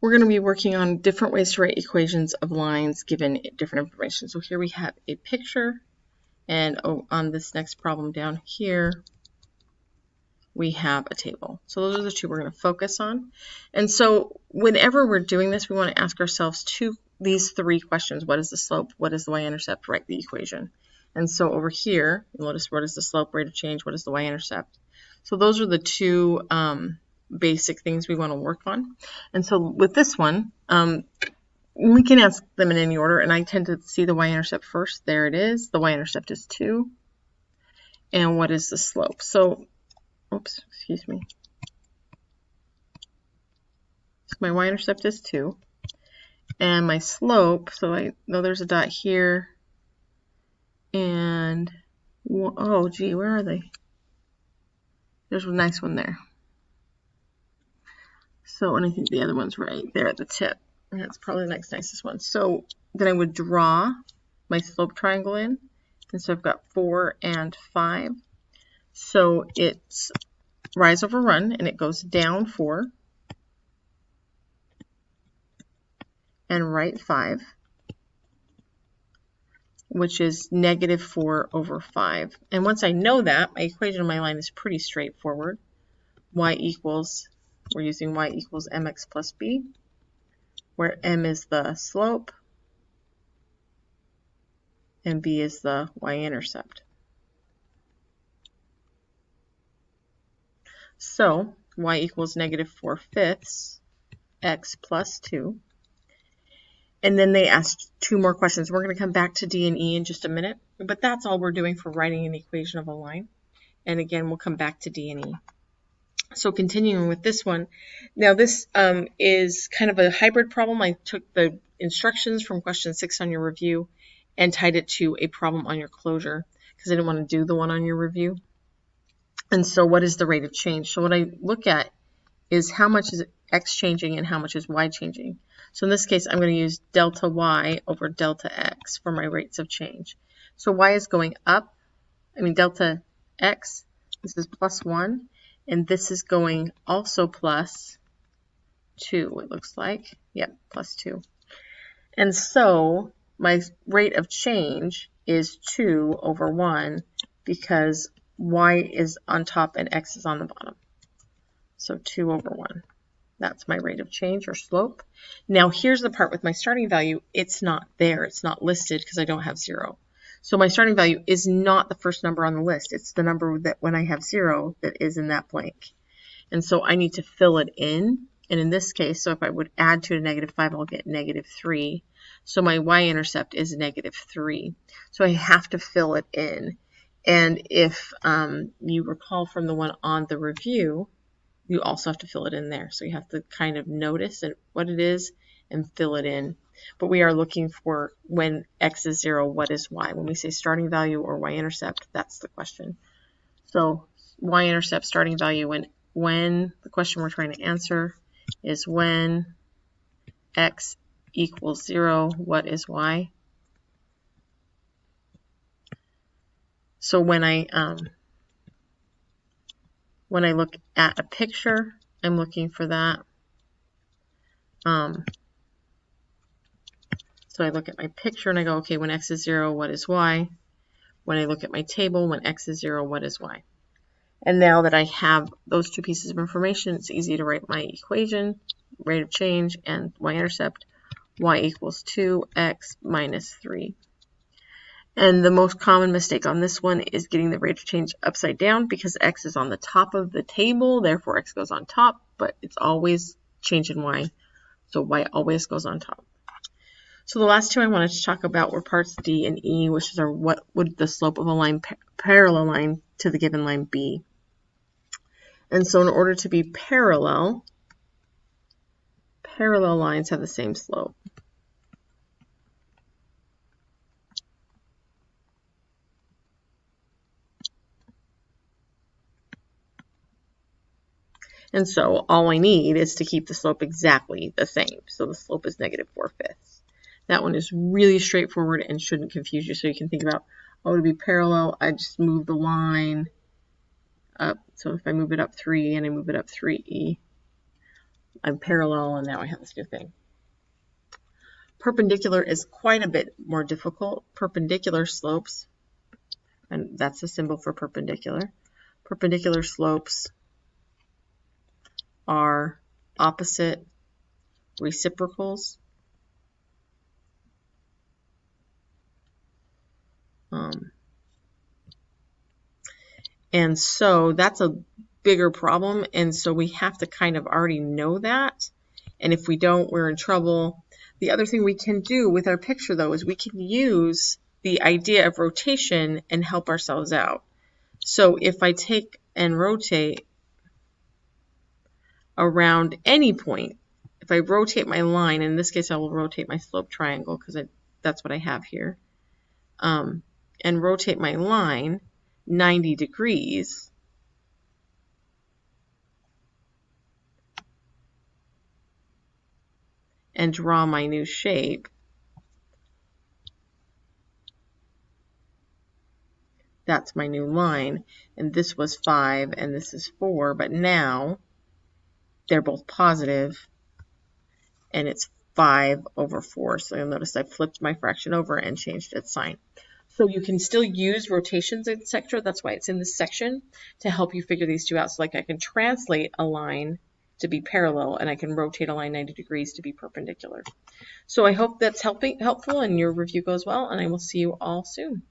we're going to be working on different ways to write equations of lines given different information. So here we have a picture, and on this next problem down here, we have a table. So those are the two we're going to focus on. And so whenever we're doing this, we want to ask ourselves these three questions. What is the slope? What is the y-intercept? Write the equation. And so over here, notice what is the slope, rate of change, what is the y-intercept? So those are the two basic things we want to work on. And so with this one, we can ask them in any order, and I tend to see the y-intercept first. There it is. The y-intercept is 2. And what is the slope? So, oops, excuse me. So my y-intercept is 2. And my slope, so I know there's a dot here. And, oh gee, where are they? There's a nice one there. So, and I think the other one's right there at the tip. And that's probably the next nicest one. So then I would draw my slope triangle in. And so I've got 4 and 5. So it's rise over run, and it goes down 4 and right 5, which is negative 4 over 5. And once I know that, my equation of my line is pretty straightforward. We're using y equals mx plus b, where m is the slope and b is the y-intercept. So y equals negative 4/5 x plus 2. And then they asked 2 more questions. We're going to come back to D and E in just a minute, but that's all we're doing for writing an equation of a line. And again, we'll come back to D and E. So continuing with this one, now this is kind of a hybrid problem. I took the instructions from question 6 on your review and tied it to a problem on your closure because I didn't want to do the one on your review. And so what is the rate of change? So what I look at is how much is x changing and how much is y changing. So in this case, I'm going to use delta y over delta x for my rates of change. So y is going up, delta x, this is plus 1, and this is going also plus 2, it looks like. Yep, plus 2. And so my rate of change is 2 over 1 because y is on top and x is on the bottom. So 2 over 1. That's my rate of change or slope. Now here's the part with my starting value. It's not there. It's not listed because I don't have 0. So my starting value is not the first number on the list. It's the number that when I have 0 that is in that blank. And so I need to fill it in. And in this case, so if I would add 2 to negative 5, I'll get negative 3. So my y-intercept is negative 3. So I have to fill it in. And if you recall from the one on the review, you also have to fill it in there. So you have to kind of notice what it is and fill it in. But we are looking for when x is 0, what is y? When we say starting value or y-intercept, that's the question. So y-intercept starting value when the question we're trying to answer is when x equals 0, what is y? So when I look at a picture, I'm looking for that. So I look at my picture and I go, okay, when x is 0, what is y? When I look at my table, when x is 0, what is y? And now that I have those 2 pieces of information, it's easy to write my equation, rate of change, and y-intercept. Y equals 2x minus 3. And the most common mistake on this one is getting the rate of change upside down because x is on the top of the table, therefore x goes on top, but it's always change in y, so y always goes on top. So the last 2 I wanted to talk about were parts D and E, which is what would the slope of a line parallel line to the given line be. And so in order to be parallel lines have the same slope. And so all I need is to keep the slope exactly the same. So the slope is negative 4/5. That one is really straightforward and shouldn't confuse you. So you can think about, to be parallel, I just move the line up. So if I move it up 3 and I move it up 3e, I'm parallel, and now I have this new thing. Perpendicular is quite a bit more difficult. Perpendicular slopes, and that's the symbol for perpendicular. Perpendicular slopes are opposite reciprocals. And so that's a bigger problem, and so we have to kind of already know that, and if we don't, we're in trouble. The other thing we can do with our picture, though, is we can use the idea of rotation and help ourselves out. So if I take and rotate around any point, if I rotate my line, in this case I will rotate my slope triangle because that's what I have here, and rotate my line 90 degrees, and draw my new shape, that's my new line, and this was 5 and this is 4, but now they're both positive and it's 5 over 4. So you'll notice I flipped my fraction over and changed its sign. So you can still use rotations, etc. That's why it's in this section, to help you figure these two out. So like I can translate a line to be parallel, and I can rotate a line 90 degrees to be perpendicular. So I hope that's helpful and your review goes well, and I will see you all soon.